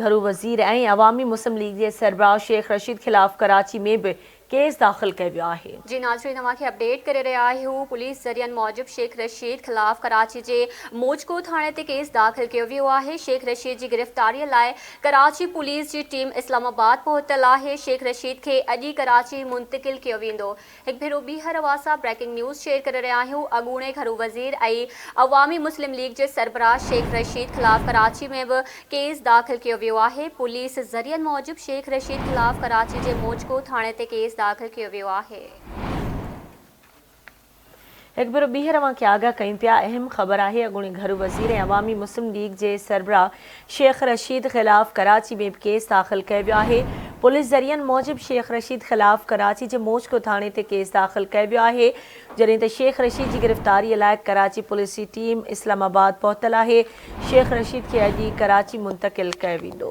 घरू वज़ीर ऐं अवामी मुस्लिम लीग जे सरबराह शेख रशीद खिलाफ़ कराची में भी केस दाख़िल कयो वियो आहे। जी नाज़रीन, तव्हांखे अपडेट करे रहिया आहियूं। पुलिस ज़रियनि मूजिब शेख रशीद खिलाफ़ कराची जे मोजको थाणे ते केस दाख़िल कयो वियो आहे। शेख रशीद जी गिरफ़्तारीअ लाइ कराची पुलिस जी टीम इस्लामाबाद पहुतल आहे। शेख रशीद खे अॼु कराची मुंतकिल कयो वेंदो। हिकु भेरो ॿीहर असां ब्रेकिंग न्यूज़ शेयर करे रहिया आहियूं। अॻूणे घरू वज़ीर ऐं अवामी मुस्लिम लीग जे सरबराह शेख रशीद खिलाफ़ कराची में बि केस दाख़िल कयो वियो आहे। पुलिस ज़रियनि मूजिब शेख रशीद खिलाफ़ कराची जे मोजको थाणे ते केस दाख़िल कयो वियो आहे। एक भेरो ॿीहर अवांखे आगाह कयूं पिया। अहम ख़बर आहे, अॻूणे घरू वज़ीर ऐं अवामी मुस्लिम लीग जे सरबराह शेख रशीद ख़िलाफ़ कराची में भी केस दाख़िल कयो वियो आहे। पुलिस ज़रियनि मूजिब शेख रशीद ख़िलाफ़ कराची जे मोजको थाणे ते केस दाख़िल कयो वियो आहे, जॾहिं त शेख रशीद जी गिरफ़्तारीअ लाइ कराची पुलिस जी टीम इस्लामाबाद पहुतल आहे। शेख रशीद खे अॼु कराची मुंतकिल कयो वेंदो।